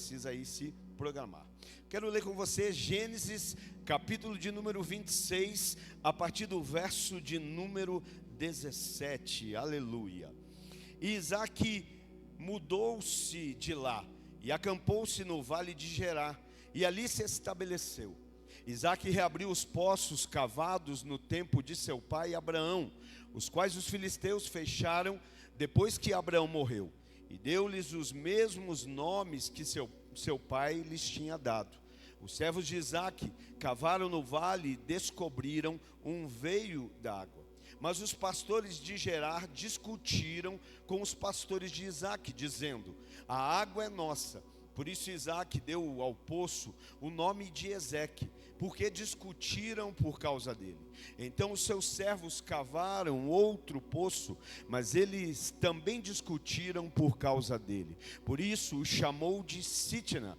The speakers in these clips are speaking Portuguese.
precisa aí se programar. Quero ler com você Gênesis, capítulo de número 26, a partir do verso de número 17. Aleluia. E Isaque mudou-se de lá e acampou-se no vale de Gerar, e ali se estabeleceu. Isaque reabriu os poços cavados no tempo de seu pai Abraão, os quais os filisteus fecharam depois que Abraão morreu, e deu-lhes os mesmos nomes que seu pai lhes tinha dado. Os servos de Isaque cavaram no vale e descobriram um veio d'água. Mas os pastores de Gerar discutiram com os pastores de Isaque, dizendo: a água é nossa. Por isso Isaque deu ao poço o nome de Ezeque, porque discutiram por causa dele. Então os seus servos cavaram outro poço, mas eles também discutiram por causa dele. Por isso o chamou de Sitna.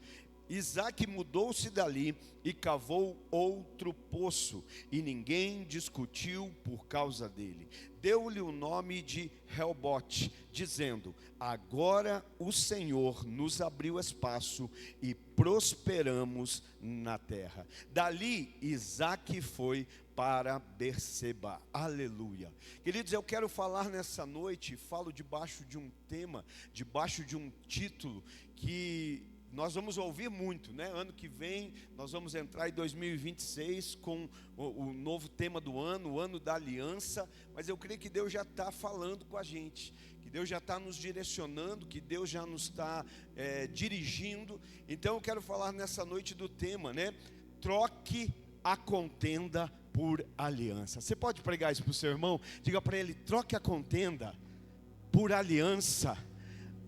Isaque mudou-se dali e cavou outro poço, e ninguém discutiu por causa dele. Deu-lhe o nome de Reobote, dizendo: agora o Senhor nos abriu espaço e prosperamos na terra. Dali Isaque foi para Berseba. Aleluia. Queridos, eu quero falar nessa noite, falo debaixo de um tema, debaixo de um título que nós vamos ouvir muito, né? Ano que vem nós vamos entrar em 2026 com o novo tema do ano, o ano da aliança. Mas eu creio que Deus já está falando com a gente, que Deus já está nos direcionando, que Deus já nos está dirigindo. Então eu quero falar nessa noite do tema, né? Troque a contenda por aliança. Você pode pregar isso para o seu irmão? Diga para ele: troque a contenda por aliança.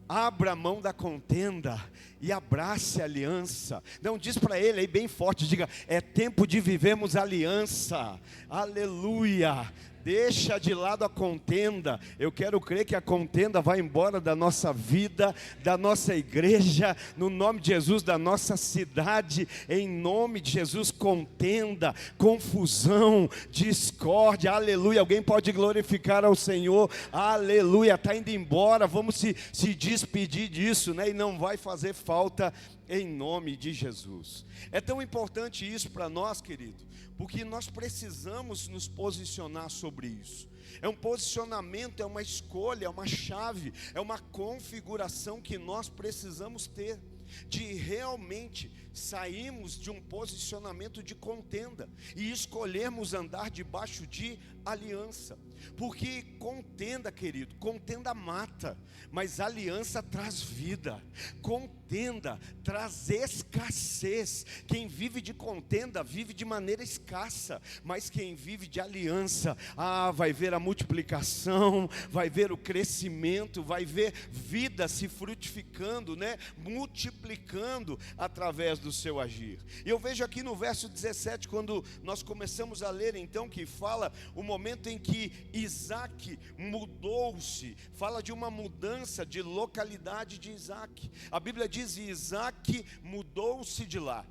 Abra a mão da contenda e abrace a aliança. Não, diz para ele aí bem forte, diga: é tempo de vivermos aliança. Aleluia. Deixa de lado a contenda. Eu quero crer que a contenda vai embora da nossa vida, da nossa igreja, no nome de Jesus, da nossa cidade, em nome de Jesus. Contenda, confusão, discórdia, aleluia. Alguém pode glorificar ao Senhor, aleluia. Está indo embora, vamos se despedir disso, né? E não vai fazer falta em nome de Jesus. É tão importante isso para nós, querido, porque nós precisamos nos posicionar sobre isso. É um posicionamento, é uma escolha, é uma chave, é uma configuração que nós precisamos ter, de realmente sairmos de um posicionamento de contenda e escolhermos andar debaixo de aliança. Porque contenda, querido, contenda mata, mas aliança traz vida. Contenda traz escassez. Quem vive de contenda vive de maneira escassa, mas quem vive de aliança, vai ver a multiplicação, vai ver o crescimento, vai ver vida se frutificando, né? Multiplicando através do seu agir. E eu vejo aqui no verso 17, quando nós começamos a ler então, que fala o momento em que Isaque mudou-se, fala de uma mudança de localidade de Isaque. A Bíblia diz: Isaque mudou-se de lá.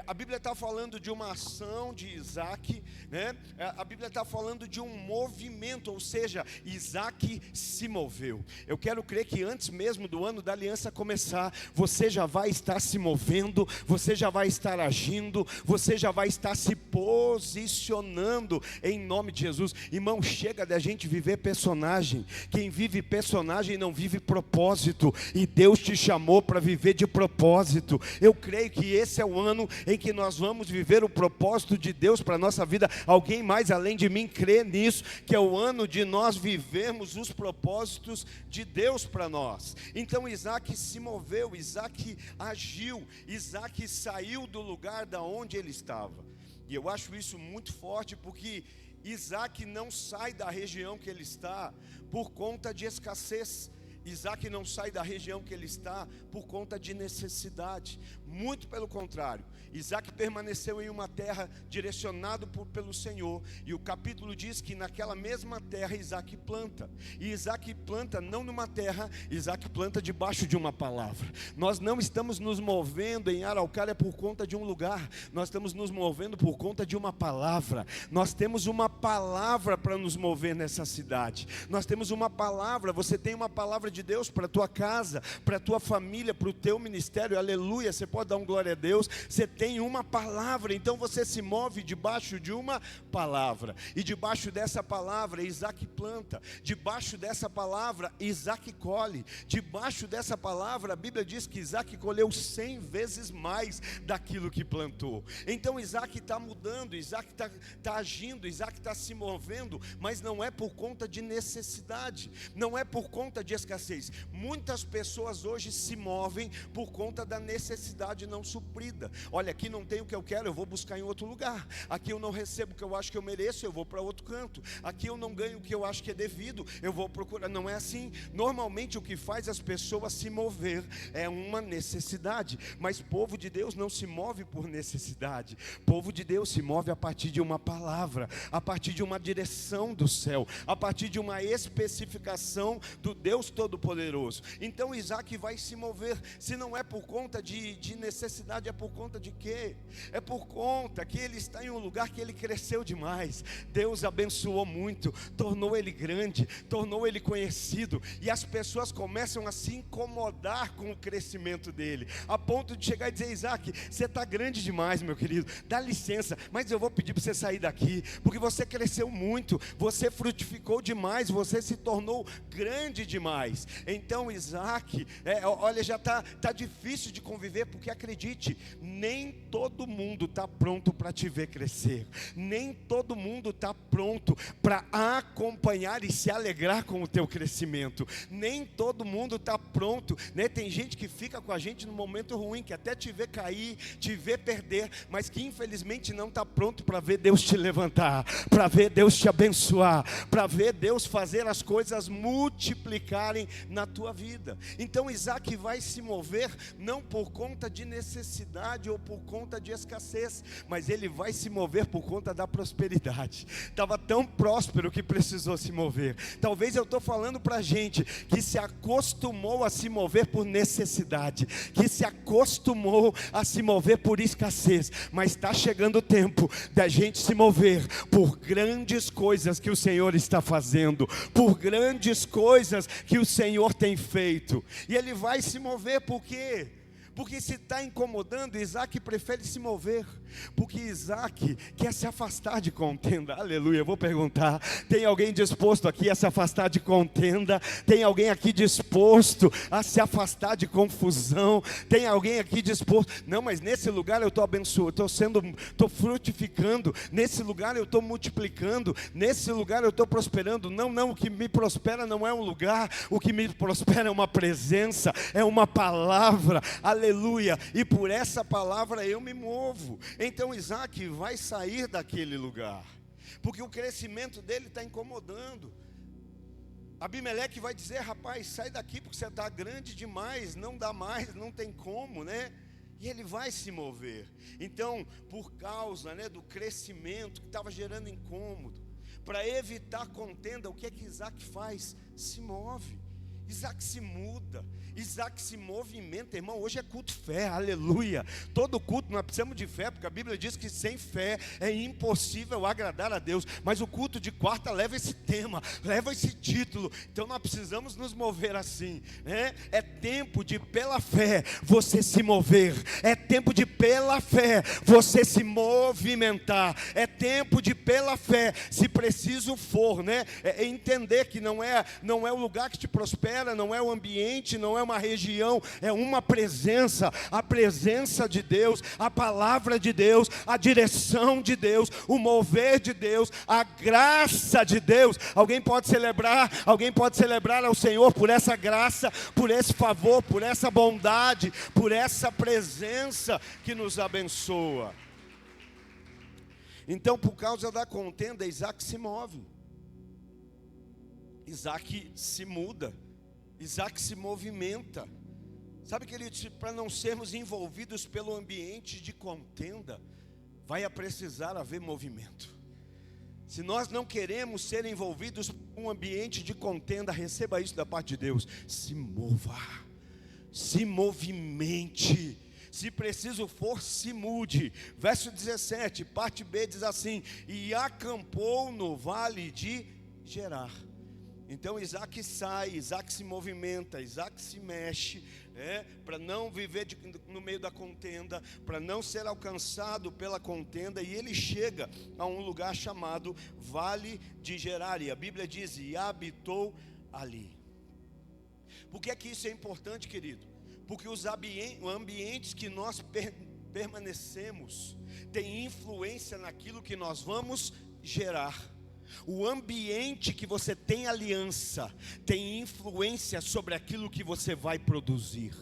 A Bíblia está falando de uma ação de Isaque, né? A Bíblia está falando de um movimento, ou seja, Isaque se moveu. Eu quero crer que antes mesmo do ano da aliança começar, você já vai estar se movendo, você já vai estar agindo, você já vai estar se posicionando em nome de Jesus. Irmão, chega da gente viver personagem. Quem vive personagem não vive propósito, e Deus te chamou para viver de propósito. Eu creio que esse é o ano em que nós vamos viver o propósito de Deus para a nossa vida. Alguém mais além de mim crê nisso, que é o ano de nós vivermos os propósitos de Deus para nós. Então Isaque se moveu, Isaque agiu, Isaque saiu do lugar da onde ele estava. E eu acho isso muito forte, porque Isaque não sai da região que ele está por conta de escassez. Isaque não sai da região que ele está por conta de necessidade. Muito pelo contrário, Isaque permaneceu em uma terra direcionado pelo Senhor. E o capítulo diz que naquela mesma terra Isaque planta. E Isaque planta não numa terra, Isaque planta debaixo de uma palavra. Nós não estamos nos movendo em Araucária por conta de um lugar. Nós estamos nos movendo por conta de uma palavra. Nós temos uma palavra para nos mover nessa cidade. Nós temos uma palavra, você tem uma palavra de Deus para a tua casa, para a tua família, para o teu ministério, aleluia, você pode dar um glória a Deus, você tem uma palavra, então você se move debaixo de uma palavra, e debaixo dessa palavra Isaac planta, debaixo dessa palavra Isaac colhe, debaixo dessa palavra a Bíblia diz que Isaac colheu 100 vezes mais daquilo que plantou. Então Isaac está mudando, Isaac está agindo, Isaac está se movendo, mas não é por conta de necessidade, não é por conta de escassez. Muitas pessoas hoje se movem por conta da necessidade não suprida. Olha, aqui não tem o que eu quero, eu vou buscar em outro lugar. Aqui eu não recebo o que eu acho que eu mereço, eu vou para outro canto. Aqui eu não ganho o que eu acho que é devido, eu vou procurar. Não é assim. Normalmente o que faz as pessoas se mover é uma necessidade, mas povo de Deus não se move por necessidade. Povo de Deus se move a partir de uma palavra, a partir de uma direção do céu, a partir de uma especificação do Deus Todo-Poderoso. Então Isaac vai se mover. Se não é por conta de necessidade, é por conta de quê? É por conta que ele está em um lugar que ele cresceu demais. Deus abençoou muito, tornou ele grande, tornou ele conhecido, e as pessoas começam a se incomodar com o crescimento dele, a ponto de chegar e dizer: Isaac, você está grande demais, meu querido, dá licença, mas eu vou pedir para você sair daqui, porque você cresceu muito, você frutificou demais, você se tornou grande demais. Então Isaac, olha, já está difícil de conviver, porque acredite, nem todo mundo está pronto para te ver crescer, nem todo mundo está pronto para acompanhar e se alegrar com o teu crescimento, nem todo mundo está pronto, né? Tem gente que fica com a gente no momento ruim, que até te vê cair, te vê perder, mas que infelizmente não está pronto para ver Deus te levantar, para ver Deus te abençoar, para ver Deus fazer as coisas multiplicarem na tua vida. Então Isaac vai se mover não por conta de necessidade ou por conta de escassez, mas ele vai se mover por conta da prosperidade. Estava tão próspero que precisou se mover. Talvez eu estou falando para gente que se acostumou a se mover por necessidade, que se acostumou a se mover por escassez, mas está chegando o tempo da gente se mover por grandes coisas que o Senhor está fazendo, por grandes coisas que o Senhor tem feito. E ele vai se mover por quê? Porque se está incomodando, Isaac prefere se mover, porque Isaac quer se afastar de contenda. Aleluia. Eu vou perguntar: tem alguém disposto aqui a se afastar de contenda? Tem alguém aqui disposto a se afastar de confusão? Tem alguém aqui disposto? Não, mas nesse lugar eu estou abençoado, estou frutificando, nesse lugar eu estou multiplicando, nesse lugar eu estou prosperando. Não, o que me prospera não é um lugar, o que me prospera é uma presença, é uma palavra. Aleluia. E por essa palavra eu me movo. Então Isaac vai sair daquele lugar, porque o crescimento dele está incomodando. Abimeleque vai dizer: rapaz, sai daqui porque você está grande demais, não dá mais, não tem como, né? E ele vai se mover. Então, por causa, né, do crescimento que estava gerando incômodo, para evitar contenda, o que é que Isaac faz? Se move. Isaac se muda, Isaac se movimenta. Irmão, hoje é culto fé, aleluia. Todo culto nós precisamos de fé, porque a Bíblia diz que sem fé é impossível agradar a Deus. Mas o culto de quarta leva esse tema, leva esse título. Então nós precisamos nos mover assim, né? É tempo de pela fé você se mover, é tempo de pela fé você se movimentar, é tempo de pela fé, se preciso for, né? É entender que não é o lugar que te prospera, não é o ambiente, não é uma região, é uma presença, a presença de Deus, a palavra de Deus, a direção de Deus, o mover de Deus, a graça de Deus. Alguém pode celebrar ao Senhor por essa graça, por esse favor, por essa bondade, por essa presença que nos abençoa. Então, por causa da contenda, Isaac se move, Isaac se muda, Isaac se movimenta. Sabe, queridos, para não sermos envolvidos pelo ambiente de contenda, vai precisar haver movimento. Se nós não queremos ser envolvidos com um ambiente de contenda, receba isso da parte de Deus: se mova, se movimente. Se preciso for, se mude. Verso 17, parte B diz assim: e acampou no vale de Gerar. Então Isaac sai, Isaac se movimenta, Isaac se mexe, para não viver no meio da contenda, para não ser alcançado pela contenda, e ele chega a um lugar chamado Vale de Gerar, e a Bíblia diz, e habitou ali. Por que é que isso é importante, querido? Porque os ambientes que nós permanecemos têm influência naquilo que nós vamos gerar. O ambiente que você tem aliança tem influência sobre aquilo que você vai produzir.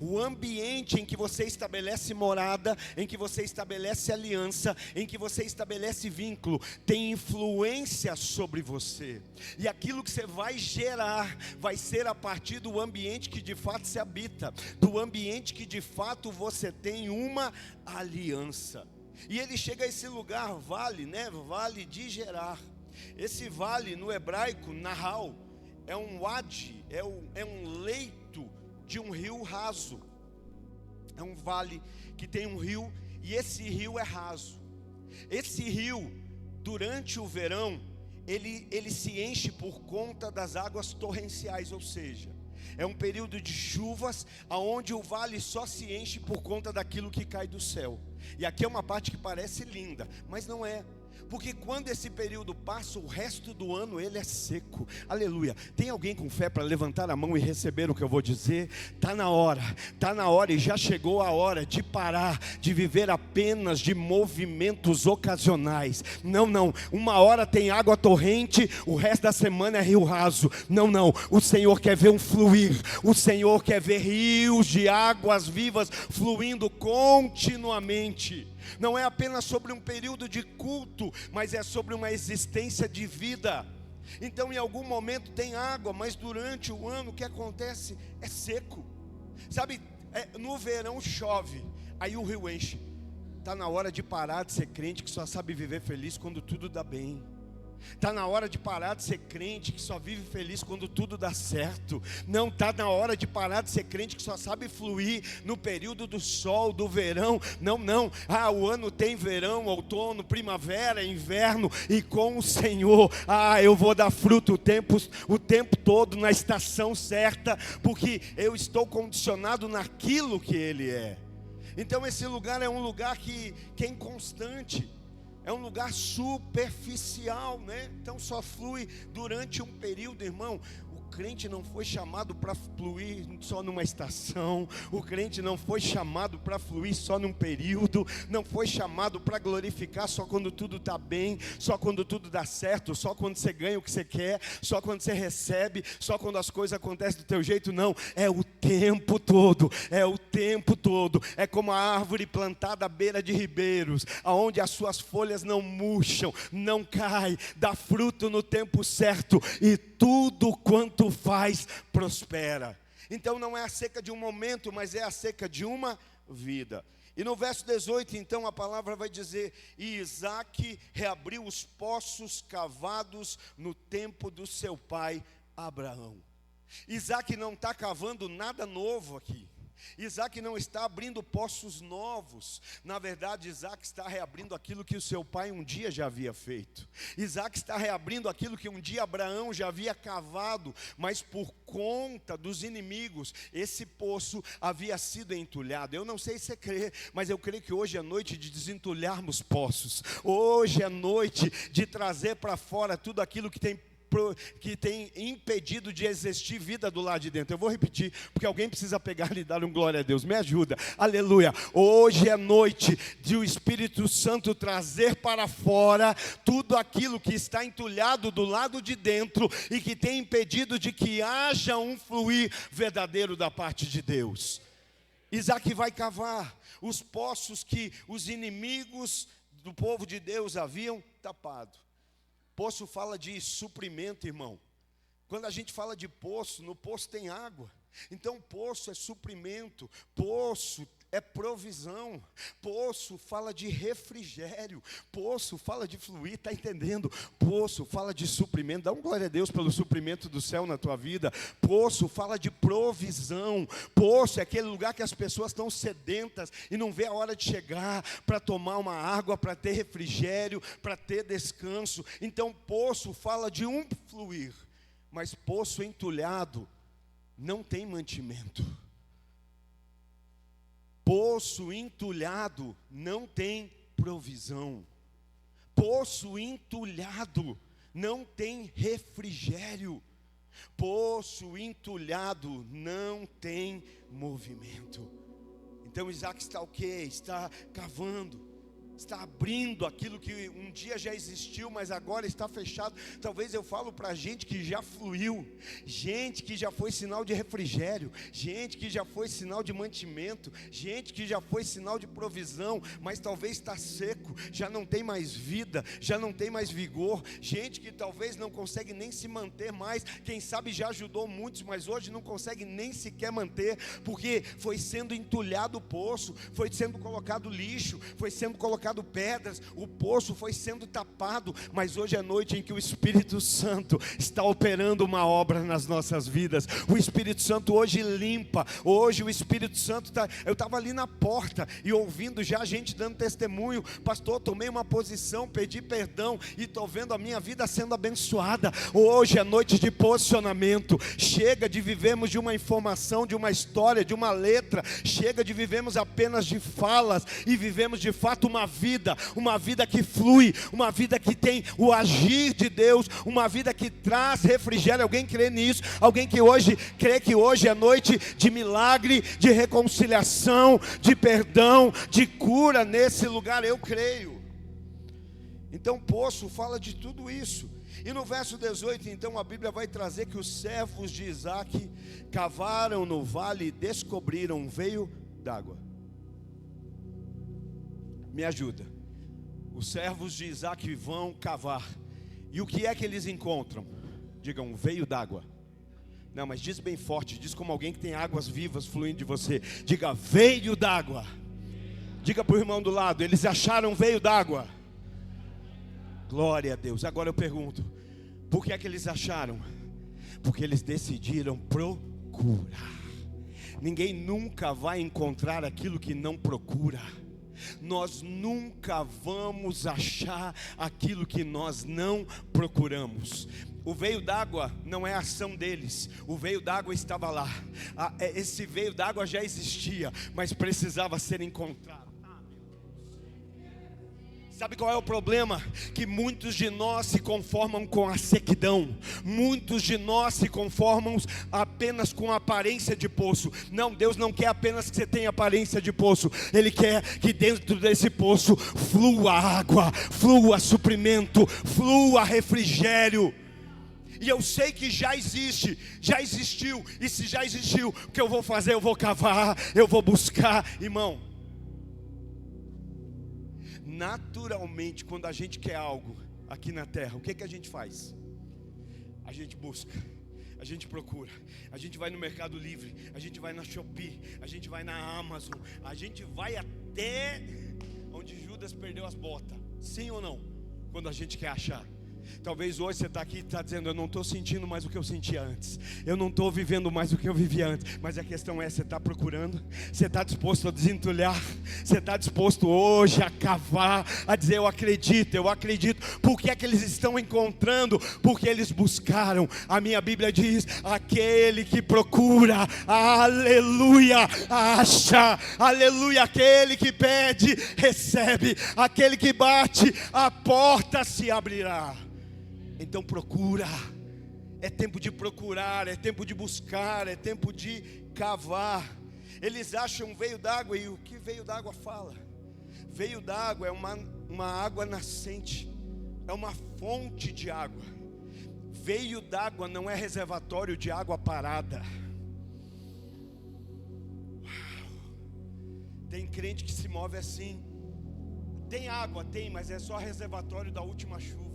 O ambiente em que você estabelece morada, em que você estabelece aliança, em que você estabelece vínculo, tem influência sobre você. E aquilo que você vai gerar vai ser a partir do ambiente que de fato se habita, do ambiente que de fato você tem uma aliança. E ele chega a esse lugar, vale, Vale de Gerar. Esse vale no hebraico, Nahal, é um wadi, é um leito de um rio raso. É um vale que tem um rio, e esse rio é raso. Esse rio, durante o verão, ele se enche por conta das águas torrenciais, ou seja, é um período de chuvas, onde o vale só se enche por conta daquilo que cai do céu. E aqui é uma parte que parece linda, mas não é. Porque quando esse período passa, o resto do ano ele é seco. Aleluia. Tem alguém com fé para levantar a mão e receber o que eu vou dizer? Está na hora e já chegou a hora de parar de viver apenas de movimentos ocasionais. Não, uma hora tem água torrente, o resto da semana é rio raso. Não, o Senhor quer ver um fluir, o Senhor quer ver rios de águas vivas fluindo continuamente. Não é apenas sobre um período de culto, mas é sobre uma existência de vida. Então em algum momento tem água, mas durante o ano o que acontece é seco. Sabe, no verão chove, aí o rio enche. Está na hora de parar de ser crente que só sabe viver feliz quando tudo dá bem. Está na hora de parar de ser crente que só vive feliz quando tudo dá certo. Não, está na hora de parar de ser crente que só sabe fluir no período do sol, do verão. Não, o ano tem verão, outono, primavera, inverno, e com o Senhor, eu vou dar fruto o tempo todo, na estação certa, porque eu estou condicionado naquilo que Ele é. Então esse lugar é um lugar que é inconstante. É um lugar superficial, Então só flui durante um período, irmão. O crente não foi chamado para fluir só numa estação. O crente não foi chamado para fluir só num período. Não foi chamado para glorificar só quando tudo está bem, só quando tudo dá certo, só quando você ganha o que você quer, só quando você recebe, só quando as coisas acontecem do teu jeito. Não, é o tempo todo. É como a árvore plantada à beira de ribeiros, aonde as suas folhas não murcham, não caem, dá fruto no tempo certo, e tudo quanto faz prospera. Então não é a seca de um momento, mas é a seca de uma vida. E no verso 18, então, a palavra vai dizer: e Isaac reabriu os poços cavados no tempo do seu pai Abraão. Isaac não está cavando nada novo aqui. Isaac não está abrindo poços novos. Na verdade, Isaac está reabrindo aquilo que o seu pai um dia já havia feito. Isaac está reabrindo aquilo que um dia Abraão já havia cavado, mas por conta dos inimigos, esse poço havia sido entulhado. Eu não sei se você crê, mas eu creio que hoje é noite de desentulharmos poços. Hoje é noite de trazer para fora tudo aquilo que tem impedido de existir vida do lado de dentro. Eu vou repetir, porque alguém precisa pegar e dar um glória a Deus. Me ajuda, aleluia. Hoje é noite de o Espírito Santo trazer para fora tudo aquilo que está entulhado do lado de dentro e que tem impedido de que haja um fluir verdadeiro da parte de Deus. Isaac vai cavar os poços que os inimigos do povo de Deus haviam tapado. Poço fala de suprimento, irmão. Quando a gente fala de poço, no poço tem água. Então poço é suprimento, poço é provisão, poço fala de refrigério, poço fala de fluir, está entendendo? Poço fala de suprimento. Dá um glória a Deus pelo suprimento do céu na tua vida. Poço fala de provisão. Poço é aquele lugar que as pessoas estão sedentas e não vê a hora de chegar para tomar uma água, para ter refrigério, para ter descanso. Então poço fala de um fluir. Mas poço entulhado não tem mantimento. Poço entulhado não tem provisão. Poço entulhado não tem refrigério. Poço entulhado não tem movimento. Então Isaac está o quê? Está cavando, está abrindo aquilo que um dia já existiu, mas agora está fechado. Talvez eu falo para gente que já fluiu, gente que já foi sinal de refrigério, gente que já foi sinal de mantimento, gente que já foi sinal de provisão, mas talvez está seco, já não tem mais vida, já não tem mais vigor, gente que talvez não consegue nem se manter mais, quem sabe já ajudou muitos, mas hoje não consegue nem sequer manter, porque foi sendo entulhado o poço, foi sendo colocado lixo, foi sendo colocado pedras, o poço foi sendo tapado. Mas hoje é noite em que o Espírito Santo está operando uma obra nas nossas vidas. O Espírito Santo hoje limpa. Hoje o Espírito Santo está. Eu estava ali na porta e ouvindo já a gente dando testemunho. Pastor, tomei uma posição, pedi perdão e estou vendo a minha vida sendo abençoada. Hoje é noite de posicionamento. Chega de vivermos de uma informação, de uma história, de uma letra. Chega de vivermos apenas de falas e vivemos de fato uma vida que flui, uma vida que tem o agir de Deus, uma vida que traz refrigério. Alguém crê nisso? Alguém que hoje crê que hoje é noite de milagre, de reconciliação, de perdão, de cura nesse lugar? Eu creio. Então poço fala de tudo isso. E no verso 18, então, a Bíblia vai trazer que os servos de Isaac cavaram no vale e descobriram um veio d'água. Me ajuda. Os servos de Isaac vão cavar. E o que é que eles encontram? Digam, um veio d'água. Não, mas diz bem forte, diz como alguém que tem águas vivas fluindo de você. Diga, veio d'água. Diga para o irmão do lado, eles acharam um veio d'água. Glória a Deus. Agora eu pergunto, por que é que eles acharam? Porque eles decidiram procurar. Ninguém nunca vai encontrar aquilo que não procura. Nós nunca vamos achar aquilo que nós não procuramos. O veio d'água não é a ação deles. O veio d'água estava lá. Esse veio d'água já existia, mas precisava ser encontrado. Sabe qual é o problema? Que muitos de nós se conformam com a sequidão. Muitos de nós se conformam apenas com a aparência de poço. Não, Deus não quer apenas que você tenha aparência de poço. Ele quer que dentro desse poço flua água, flua suprimento, flua refrigério. E eu sei que já existe, já existiu. E se já existiu, o que eu vou fazer? Eu vou cavar, eu vou buscar. Irmão, naturalmente, quando a gente quer algo aqui na terra, o que que a gente faz? A gente busca, a gente procura, a gente vai no Mercado Livre, a gente vai na Shopee, a gente vai na Amazon, a gente vai até onde Judas perdeu as botas. Sim ou não? Quando a gente quer achar. Talvez hoje você está aqui e está dizendo, eu não estou sentindo mais o que eu sentia antes, eu não estou vivendo mais o que eu vivia antes. Mas a questão é, você está procurando? Você está disposto a desentulhar? Você está disposto hoje a cavar, a dizer, eu acredito. Por que é que eles estão encontrando? Porque eles buscaram. A minha Bíblia diz, aquele que procura, aleluia, acha, aleluia. Aquele que pede, recebe. Aquele que bate, a porta se abrirá. Então procura, é tempo de procurar, é tempo de buscar, é tempo de cavar. Eles acham veio d'água, e o que veio d'água fala? Veio d'água é uma água nascente, é uma fonte de água. Veio d'água não é reservatório de água parada. Uau. Tem crente que se move assim. Tem água, tem, mas é só reservatório da última chuva.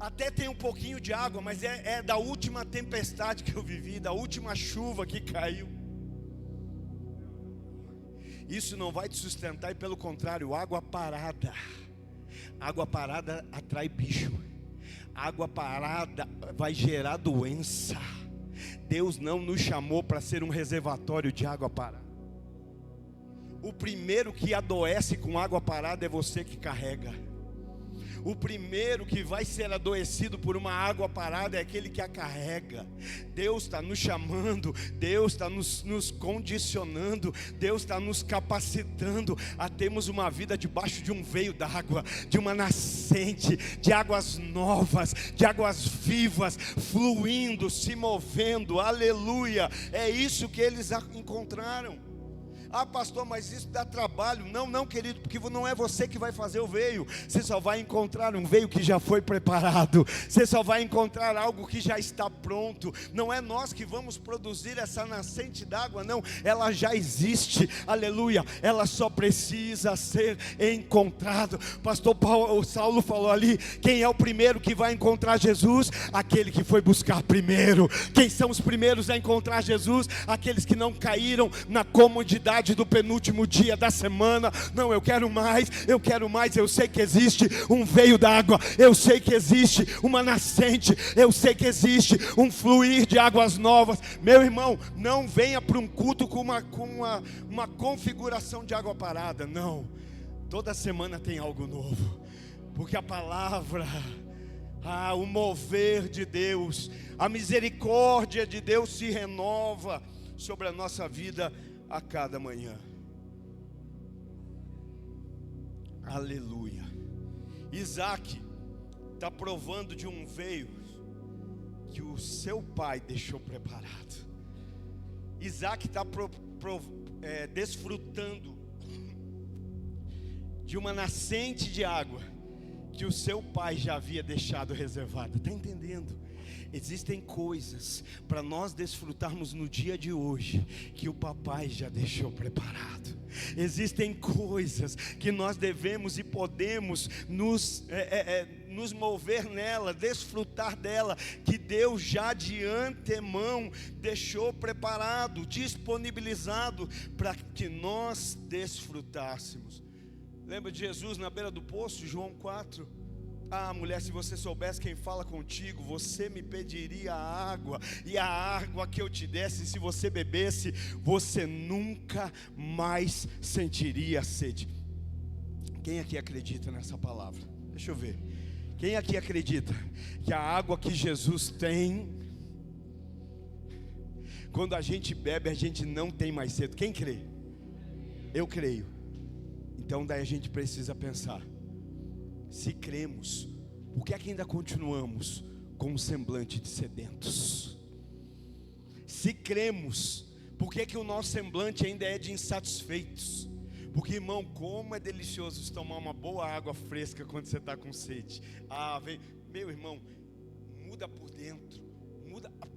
Até tem um pouquinho de água, mas é da última tempestade que eu vivi, da última chuva que caiu. Isso não vai te sustentar, e pelo contrário, água parada atrai bicho. Água parada vai gerar doença. Deus não nos chamou para ser um reservatório de água parada. O primeiro que adoece com água parada é você que carrega. O primeiro que vai ser adoecido por uma água parada é aquele que a carrega. Deus está nos chamando, Deus está nos condicionando, Deus está nos capacitando a termos uma vida debaixo de um veio d'água, de uma nascente, de águas novas, de águas vivas, fluindo, se movendo, aleluia. É isso que eles encontraram. Ah, pastor, mas isso dá trabalho. Não, querido, porque não é você que vai fazer o veio. Você só vai encontrar um veio que já foi preparado. Você só vai encontrar algo que já está pronto. Não é nós que vamos produzir essa nascente d'água, não. Ela já existe, aleluia. Ela só precisa ser encontrado. Pastor Saulo falou ali: quem é o primeiro que vai encontrar Jesus? Aquele que foi buscar primeiro. Quem são os primeiros a encontrar Jesus? Aqueles que não caíram na comodidade do penúltimo dia da semana. Não, eu quero mais. Eu sei que existe um veio d'água, eu sei que existe uma nascente, eu sei que existe um fluir de águas novas. Meu irmão, não venha para um culto com uma configuração de água parada. Não, toda semana tem algo novo, porque a palavra, o mover de Deus, a misericórdia de Deus se renova sobre a nossa vida a cada manhã. Aleluia. Isaac está provando de um veio que o seu pai deixou preparado. Isaac está desfrutando de uma nascente de água que o seu pai já havia deixado reservada. Está entendendo? Existem coisas para nós desfrutarmos no dia de hoje que o papai já deixou preparado. Existem coisas que nós devemos e podemos nos mover nela, desfrutar dela, que Deus já de antemão deixou preparado, disponibilizado para que nós desfrutássemos. Lembra de Jesus na beira do poço, João 4? Ah, mulher, se você soubesse quem fala contigo, você me pediria água, e a água que eu te desse, se você bebesse, você nunca mais sentiria sede. Quem aqui acredita nessa palavra? Deixa eu ver. Quem aqui acredita que a água que Jesus tem, quando a gente bebe, a gente não tem mais sede? Quem crê? Eu creio. Então daí a gente precisa pensar: se cremos, por que é que ainda continuamos com um semblante de sedentos? Se cremos, por que é que o nosso semblante ainda é de insatisfeitos? Porque, irmão, como é delicioso tomar uma boa água fresca quando você está com sede. Meu irmão, muda por dentro,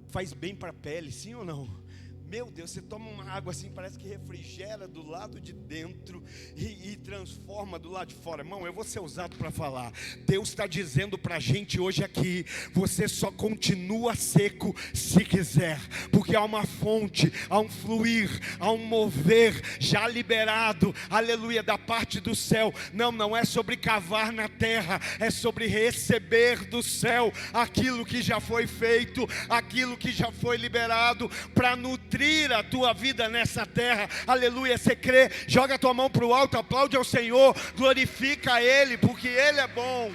faz bem para a pele, sim ou não? Meu Deus, você toma uma água assim, parece que refrigera do lado de dentro e transforma do lado de fora. Irmão, eu vou ser usado para falar. Deus está dizendo para a gente hoje aqui: você só continua seco se quiser, porque há uma fonte, há um fluir, há um mover já liberado, aleluia, da parte do céu. Não é sobre cavar na terra, é sobre receber do céu aquilo que já foi feito, aquilo que já foi liberado para nutrir a tua vida nessa terra. Aleluia. Você crê? Joga a tua mão para o alto, aplaude ao Senhor, glorifica a Ele, porque Ele é bom.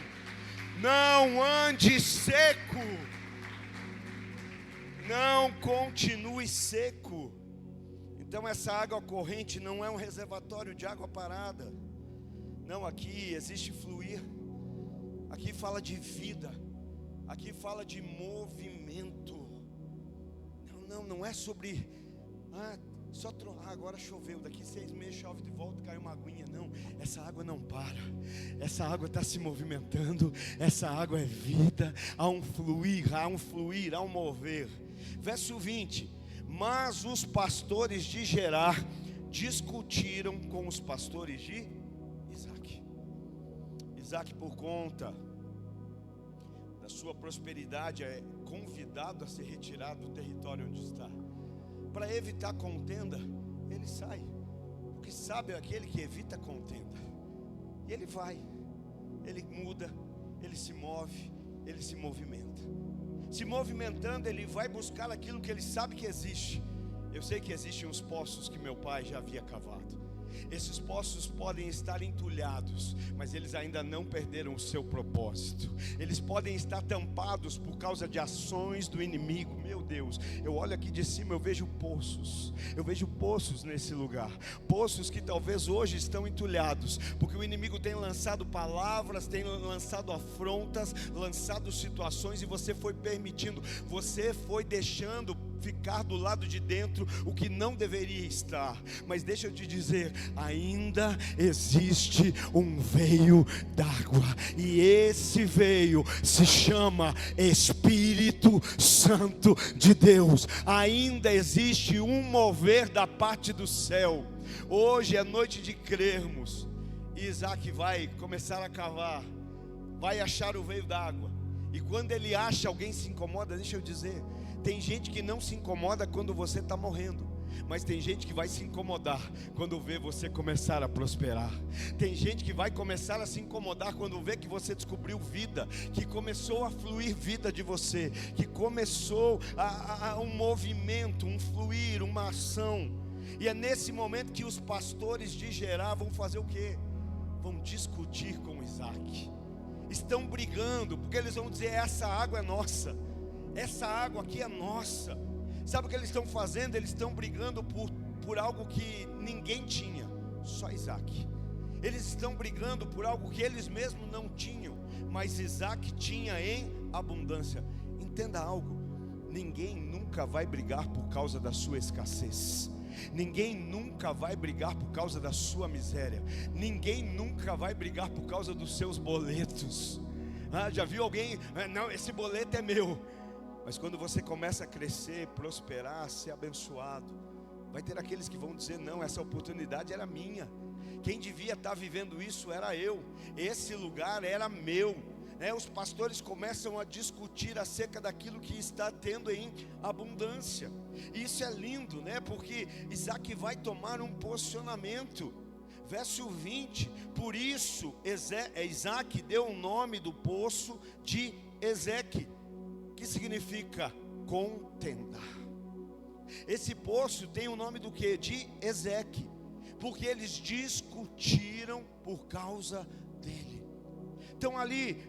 Não ande seco, não continue seco. Então essa água corrente não é um reservatório de água parada. Não, aqui existe fluir. Aqui fala de vida, aqui fala de movimento. Não é sobre agora choveu, daqui 6 meses chove de volta, cai uma aguinha. Não, essa água não para, essa água está se movimentando, essa água é vida. Há um fluir, há um mover. Verso 20: mas os pastores de Gerar discutiram com os pastores de Isaac. Isaac, por conta da sua prosperidade, é convidado a se retirar do território onde está. Para evitar contenda, ele sai, porque sabe aquele que evita contenda. E ele vai, ele muda, ele se move, ele se movimenta. Se movimentando, ele vai buscar aquilo que ele sabe que existe. Eu sei que existem os poços que meu pai já havia cavado. Esses poços podem estar entulhados, mas eles ainda não perderam o seu propósito. Eles podem estar tampados por causa de ações do inimigo. Meu Deus, eu olho aqui de cima, eu vejo poços nesse lugar. Poços que talvez hoje estão entulhados, porque o inimigo tem lançado palavras, tem lançado afrontas, lançado situações, e você foi permitindo, você foi deixando ficar do lado de dentro o que não deveria estar. Mas deixa eu te dizer, ainda existe um veio d'água, e esse veio se chama Espírito Santo de Deus. Ainda existe um mover da parte do céu. Hoje é noite de crermos. Isaac vai começar a cavar, vai achar o veio d'água, e quando ele acha, alguém se incomoda. Deixa eu dizer, tem gente que não se incomoda quando você está morrendo, mas tem gente que vai se incomodar quando vê você começar a prosperar. Tem gente que vai começar a se incomodar quando vê que você descobriu vida, que começou a fluir vida de você, que começou um movimento, um fluir, uma ação. E é nesse momento que os pastores de Gerar vão fazer o quê? Vão discutir com Isaac. Estão brigando, porque eles vão dizer: essa água é nossa, essa água aqui é nossa. Sabe o que eles estão fazendo? Eles estão brigando por algo que ninguém tinha, só Isaac. Eles estão brigando por algo que eles mesmos não tinham, mas Isaac tinha em abundância. Entenda algo: ninguém nunca vai brigar por causa da sua escassez. Ninguém nunca vai brigar por causa da sua miséria. Ninguém nunca vai brigar por causa dos seus boletos. Já viu alguém? Não, esse boleto é meu. Mas quando você começa a crescer, prosperar, ser abençoado, vai ter aqueles que vão dizer: não, essa oportunidade era minha. Quem devia estar vivendo isso era eu. Esse lugar era meu. Os pastores começam a discutir acerca daquilo que está tendo em abundância. E isso é lindo, porque Isaac vai tomar um posicionamento. Verso 20: por isso Isaac deu o nome do poço de Ezeque, que significa contenda. Esse poço tem o nome do que? De Ezeque, porque eles discutiram por causa dele. Então ali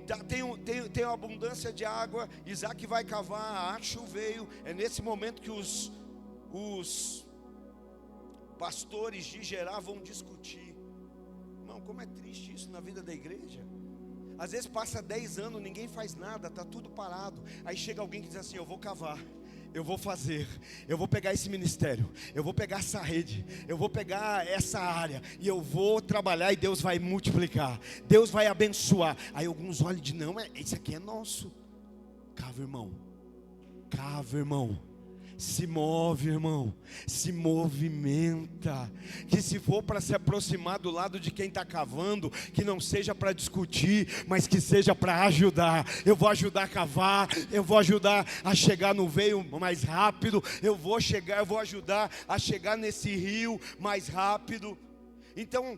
tem uma abundância de água. Isaac vai cavar, acha o veio. É nesse momento que os pastores de Gerar vão discutir. Irmão, como é triste isso na vida da igreja. Às vezes passa 10 anos, ninguém faz nada, está tudo parado. Aí chega alguém que diz assim: eu vou cavar, eu vou fazer, eu vou pegar esse ministério, eu vou pegar essa rede, eu vou pegar essa área, e eu vou trabalhar, e Deus vai multiplicar, Deus vai abençoar. Aí alguns olham e dizem: não, esse aqui é nosso. Cava, irmão, se move, irmão, se movimenta. Que se for para se aproximar do lado de quem está cavando, que não seja para discutir, mas que seja para ajudar. Eu vou ajudar a cavar, eu vou ajudar a chegar no veio mais rápido, eu vou ajudar a chegar nesse rio mais rápido. Então,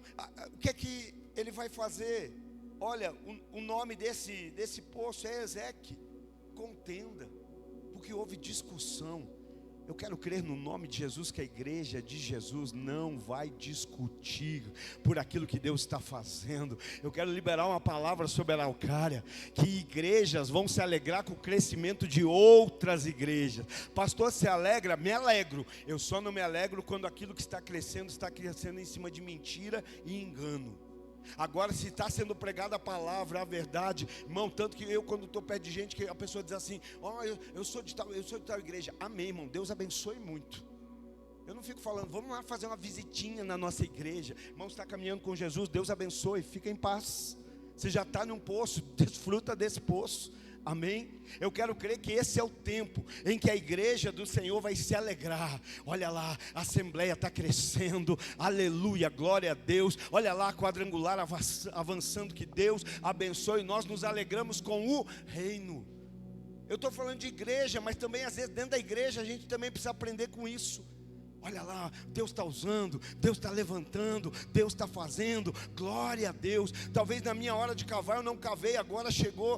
o que é que ele vai fazer? Olha, o nome desse poço é Ezeque, contenda, porque houve discussão. Eu quero crer no nome de Jesus que a igreja de Jesus não vai discutir por aquilo que Deus está fazendo. Eu quero liberar uma palavra sobre a Araucária, que igrejas vão se alegrar com o crescimento de outras igrejas. Pastor, se alegra? Me alegro. Eu só não me alegro quando aquilo que está crescendo em cima de mentira e engano. Agora, se está sendo pregada a palavra, a verdade, irmão, tanto que eu, quando estou perto de gente, que a pessoa diz assim: eu sou de tal igreja. Amém, irmão, Deus abençoe muito. Eu não fico falando: vamos lá fazer uma visitinha na nossa igreja. Irmão, está caminhando com Jesus, Deus abençoe, fica em paz. Você já está num poço, desfruta desse poço. Amém? Eu quero crer que esse é o tempo em que a igreja do Senhor vai se alegrar. Olha lá, a assembleia está crescendo, aleluia, glória a Deus. Olha lá, a quadrangular avançando, que Deus abençoe. Nós nos alegramos com o reino. Eu estou falando de igreja, mas também às vezes dentro da igreja a gente também precisa aprender com isso. Olha lá, Deus está usando, Deus está levantando, Deus está fazendo, glória a Deus. Talvez na minha hora de cavar eu não cavei, agora chegou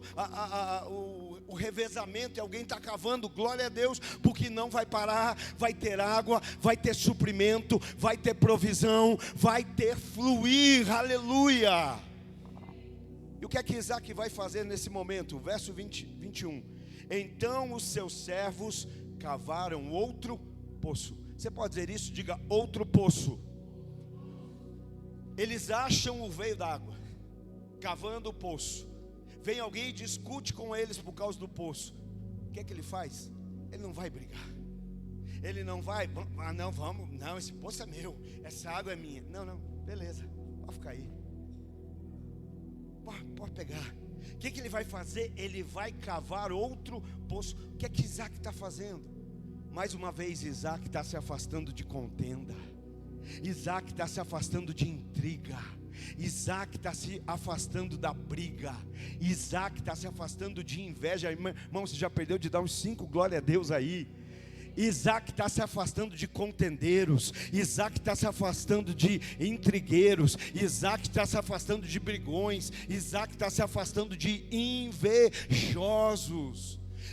o O revezamento é alguém está cavando, glória a Deus, porque não vai parar, vai ter água, vai ter suprimento, vai ter provisão, vai ter fluir, aleluia. E o que é que Isaac vai fazer nesse momento? Verso 21. Então os seus servos cavaram outro poço. Você pode dizer isso? Diga outro poço. Eles acham o veio d'água, cavando o poço. Vem alguém e discute com eles por causa do poço. O que é que ele faz? Ele não vai brigar. Ele não vai, não, esse poço é meu, essa água é minha. Não, beleza, pode ficar aí. Pode pegar. O que ele vai fazer? Ele vai cavar outro poço. O que é que Isaac está fazendo? Mais uma vez, Isaac está se afastando de contenda. Isaac está se afastando de intriga. Isaac está se afastando da briga. Isaac está se afastando de inveja. Irmão, você já perdeu de dar uns 5 glória a Deus aí. Isaac está se afastando de contendeiros. Isaac está se afastando de intrigueiros. Isaac está se afastando de brigões. Isaac está se afastando de invejosos.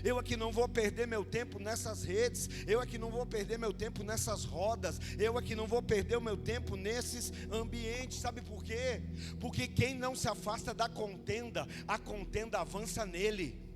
Eu aqui não vou perder meu tempo nessas redes. Eu aqui não vou perder meu tempo nessas rodas. Eu aqui não vou perder o meu tempo nesses ambientes. Sabe por quê? Porque quem não se afasta da contenda, a contenda avança nele.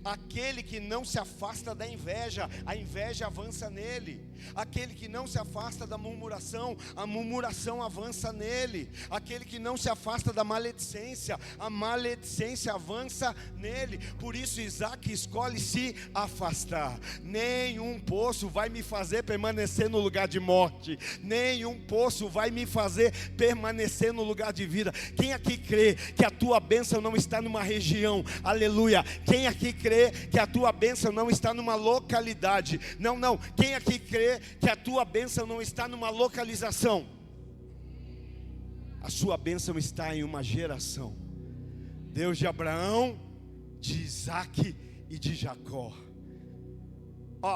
Aquele que não se afasta da inveja, a inveja avança nele. Aquele que não se afasta da murmuração, a murmuração avança nele. Aquele que não se afasta da maledicência, a maledicência avança nele. Por isso Isaac escolhe se afastar. Nenhum poço vai me fazer permanecer no lugar de morte. Nenhum poço vai me fazer permanecer no lugar de vida. Quem aqui crê que a tua bênção não está numa região? Aleluia. Quem aqui crê que a tua bênção não está numa localidade? Não. Quem aqui crê que a tua bênção não está numa localização? A sua bênção está em uma geração. Deus de Abraão, de Isaac e de Jacó.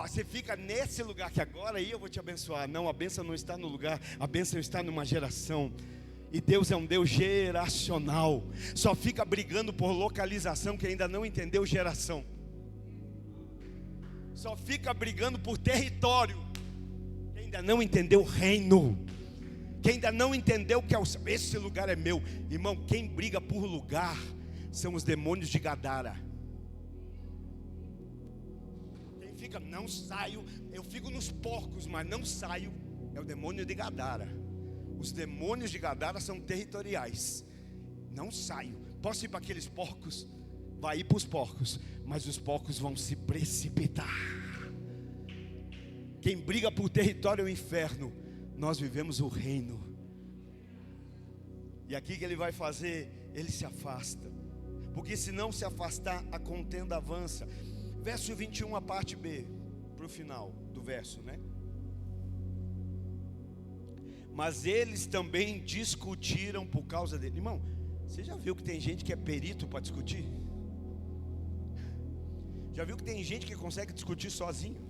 Você fica nesse lugar que agora aí eu vou te abençoar. Não, a bênção não está no lugar, a bênção está numa geração. E Deus é um Deus geracional. Só fica brigando por localização que ainda não entendeu geração. Só fica brigando por território que ainda não entendeu reino. Que ainda não entendeu que esse lugar é meu. Irmão, quem briga por lugar são os demônios de Gadara. Quem fica, não saio, eu fico nos porcos, mas não saio, é o demônio de Gadara. Os demônios de Gadara são territoriais. Não saio. Posso ir para aqueles porcos? Vai ir para os porcos, mas os porcos vão se precipitar. Quem briga por território é o inferno. Nós vivemos o reino. E aqui que ele vai fazer? Ele se afasta. Porque se não se afastar, a contenda avança. Verso 21, a parte B, para o final do verso, né? Mas eles também discutiram por causa dele. Irmão, você já viu que tem gente que é perito para discutir? Já viu que tem gente que consegue discutir sozinho?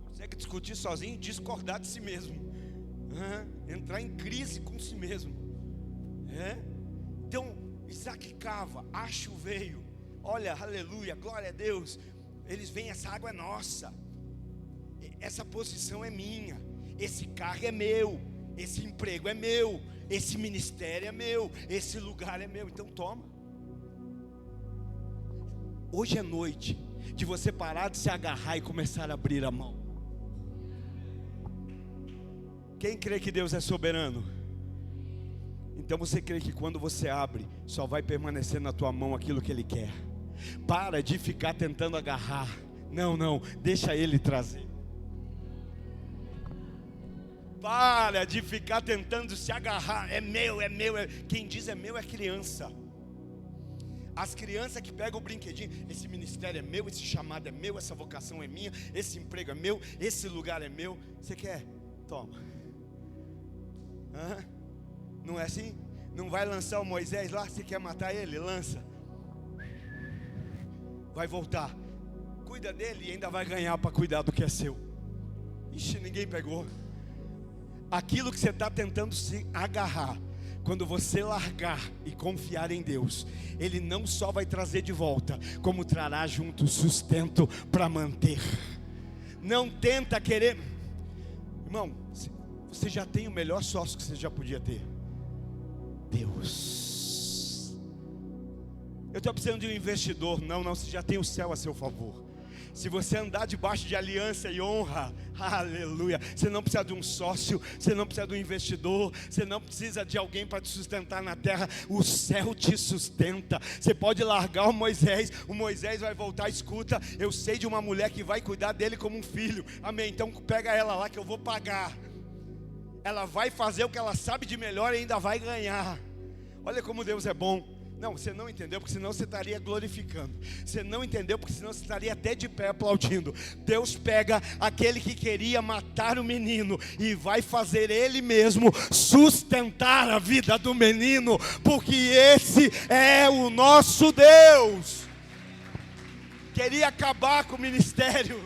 Consegue discutir sozinho e discordar de si mesmo. Entrar em crise com si mesmo. Então, Isaac cava, acha o veio. Olha, aleluia, glória a Deus. Eles veem, essa água é nossa. Essa posição é minha. Esse carro é meu, esse emprego é meu, esse ministério é meu, esse lugar é meu. Então toma. Hoje é noite de você parar de se agarrar e começar a abrir a mão. Quem crê que Deus é soberano? Então você crê que quando você abre, só vai permanecer na tua mão aquilo que Ele quer. Para de ficar tentando agarrar. Não, deixa Ele trazer. Para de ficar tentando se agarrar. É meu. Quem diz é meu é criança. As crianças que pegam o brinquedinho. Esse ministério é meu, esse chamado é meu, essa vocação é minha, esse emprego é meu, esse lugar é meu. Você quer? Toma. Não é assim? Não vai lançar o Moisés lá? Você quer matar ele? Lança. Vai voltar. Cuida dele e ainda vai ganhar para cuidar do que é seu. Ixi, ninguém pegou. Aquilo que você está tentando se agarrar, quando você largar e confiar em Deus, Ele não só vai trazer de volta, como trará junto sustento para manter. Não tenta querer. Irmão, você já tem o melhor sócio que você já podia ter: Deus. Eu estou precisando de um investidor. Não, você já tem o céu a seu favor. Se você andar debaixo de aliança e honra, aleluia, você não precisa de um sócio, você não precisa de um investidor, você não precisa de alguém para te sustentar na terra. O céu te sustenta. Você pode largar o Moisés vai voltar. Escuta, eu sei de uma mulher que vai cuidar dele como um filho, amém? Então pega ela lá que eu vou pagar. Ela vai fazer o que ela sabe de melhor e ainda vai ganhar. Olha como Deus é bom. Não, você não entendeu, porque senão você estaria glorificando. Você não entendeu, porque senão você estaria até de pé aplaudindo. Deus pega aquele que queria matar o menino e vai fazer Ele mesmo sustentar a vida do menino, porque esse é o nosso Deus. Queria acabar com o ministério,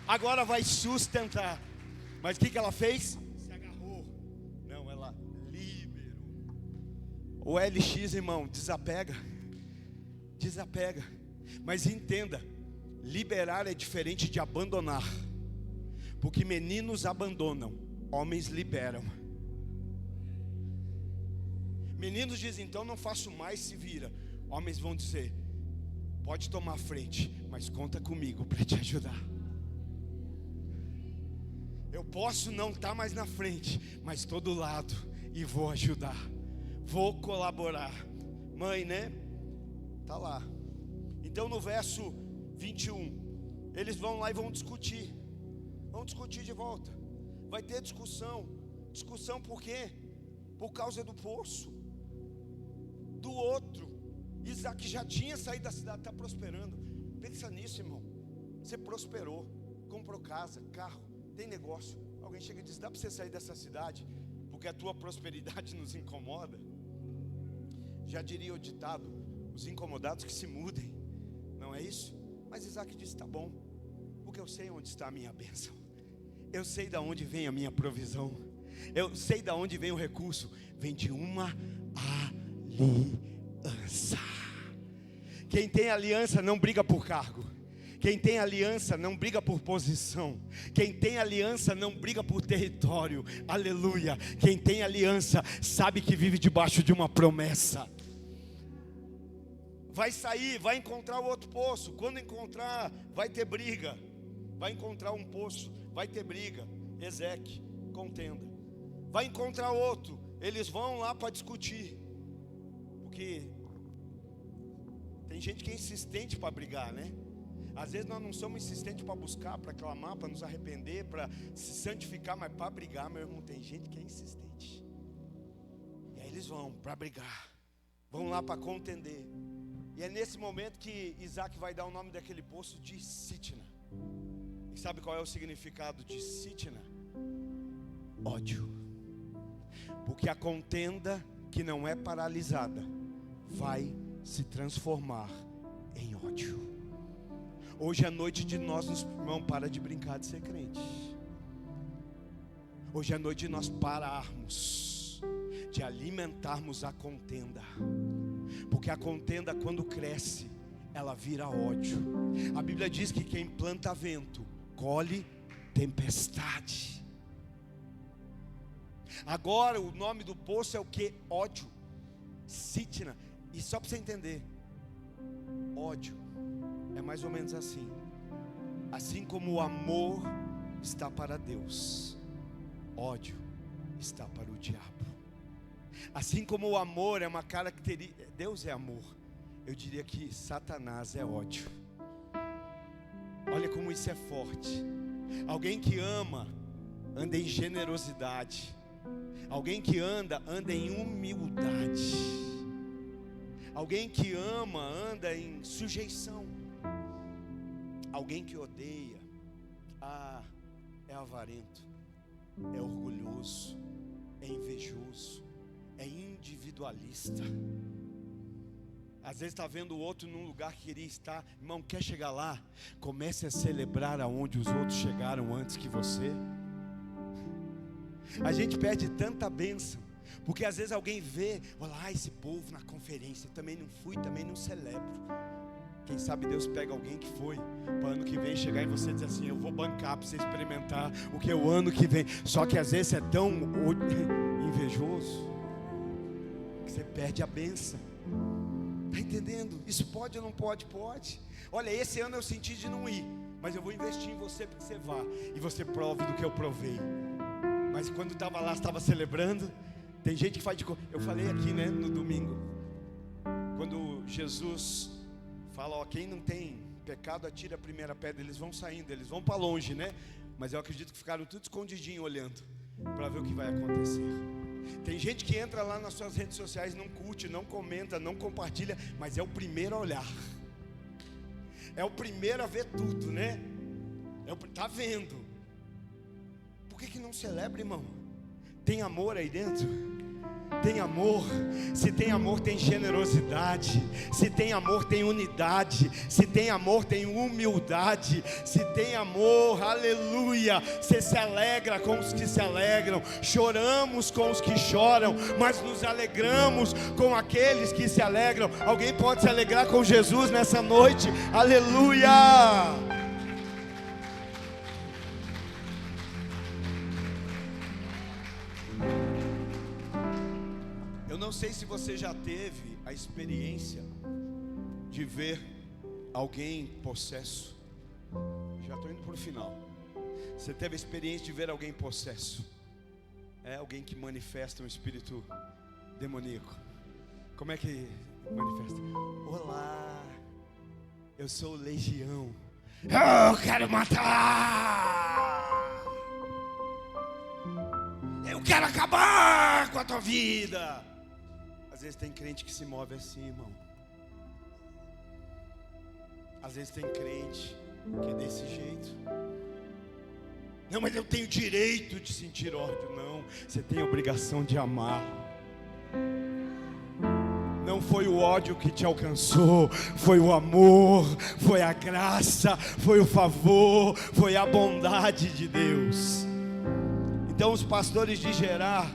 agora vai sustentar. Mas o que ela fez? O LX, irmão, desapega. Mas entenda, liberar é diferente de abandonar. Porque meninos abandonam, homens liberam. Meninos dizem, então não faço mais, se vira. Homens vão dizer, pode tomar frente, mas conta comigo para te ajudar. Eu posso não estar mais na frente, mas estou do lado e vou ajudar. Vou colaborar. Mãe, né? Tá lá. Então no verso 21, eles vão lá e vão discutir. Vão discutir de volta. Vai ter discussão. Discussão por quê? Por causa do poço. Do outro. Isaac já tinha saído da cidade, está prosperando. Pensa nisso, irmão. Você prosperou, comprou casa, carro, tem negócio. Alguém chega e diz, dá para você sair dessa cidade? Porque a tua prosperidade nos incomoda. Já diria o ditado, os incomodados que se mudem. Não é isso? Mas Isaac disse, tá bom, porque eu sei onde está a minha bênção. Eu sei de onde vem a minha provisão. Eu sei de onde vem o recurso. Vem de uma aliança. Quem tem aliança não briga por cargo. Quem tem aliança não briga por posição. Quem tem aliança não briga por território. Aleluia. Quem tem aliança sabe que vive debaixo de uma promessa. Vai sair, vai encontrar o outro poço. Quando encontrar, vai ter briga. Vai encontrar um poço, vai ter briga. Ezeque, contenda. Vai encontrar outro. Eles vão lá para discutir. Porque tem gente que é insistente para brigar, né? Às vezes nós não somos insistentes para buscar, para clamar, para nos arrepender, para se santificar, mas para brigar, meu irmão, tem gente que é insistente. E aí eles vão para brigar, vão lá para contender. E é nesse momento que Isaac vai dar o nome daquele poço de Sitna. E sabe qual é o significado de Sitna? Ódio. Porque a contenda que não é paralisada vai se transformar em ódio. Hoje é noite de nós, irmão, para de brincar de ser crente. Hoje é noite de nós pararmos, de alimentarmos a contenda. Porque a contenda, quando cresce, ela vira ódio. A Bíblia diz que quem planta vento, colhe tempestade. Agora o nome do poço é o que? Ódio. Sitna. E só para você entender, ódio é mais ou menos assim. Assim como o amor está para Deus, ódio está para o diabo. Assim como o amor é uma característica, Deus é amor, eu diria que Satanás é ódio. Olha como isso é forte. Alguém que ama, anda em generosidade. Alguém que anda em humildade. Alguém que ama, anda em sujeição. Alguém que odeia, é avarento, é orgulhoso, é invejoso, é individualista. Às vezes está vendo o outro num lugar que queria estar. Irmão, quer chegar lá? Comece a celebrar aonde os outros chegaram antes que você. A gente perde tanta bênção Porque às vezes alguém vê, olha lá esse povo na conferência, também não fui, também não celebro. Quem sabe Deus pega alguém que foi, para ano que vem chegar em você e dizer assim: eu vou bancar para você experimentar o que é o ano que vem. Só que às vezes você é tão invejoso que você perde a bênção. Está entendendo? Isso pode ou não pode? Pode. Olha, esse ano eu senti de não ir, mas eu vou investir em você para que você vá e você prove do que eu provei. Mas quando estava lá, estava celebrando. Tem gente que faz de... Eu falei aqui, né, no domingo, quando Jesus fala, ó, quem não tem pecado atira a primeira pedra. Eles vão saindo, eles vão para longe, né? Mas eu acredito que ficaram tudo escondidinho olhando para ver o que vai acontecer. Tem gente que entra lá nas suas redes sociais, não curte, não comenta, não compartilha, mas é o primeiro a olhar, é o primeiro a ver tudo, né? Tá vendo? Por que não celebra, irmão? Tem amor aí dentro? Tem amor. Se tem amor, tem generosidade. Se tem amor, tem unidade. Se tem amor, tem humildade. Se tem amor, aleluia, você se alegra com os que se alegram. Choramos com os que choram, mas nos alegramos com aqueles que se alegram. Alguém pode se alegrar com Jesus nessa noite? Aleluia! Eu não sei se você já teve a experiência de ver alguém possesso. Já estou indo para o final. Você teve a experiência de ver alguém possesso? É alguém que manifesta um espírito demoníaco. Como é que manifesta? Olá, eu sou o Legião. Eu quero matar. Eu quero acabar com a tua vida. Às vezes tem crente que se move assim, irmão. Às vezes tem crente que é desse jeito. Não, mas eu tenho direito de sentir ódio. Não, você tem a obrigação de amar. Não foi o ódio que te alcançou, foi o amor, foi a graça, foi o favor, foi a bondade de Deus. Então os pastores de Gerar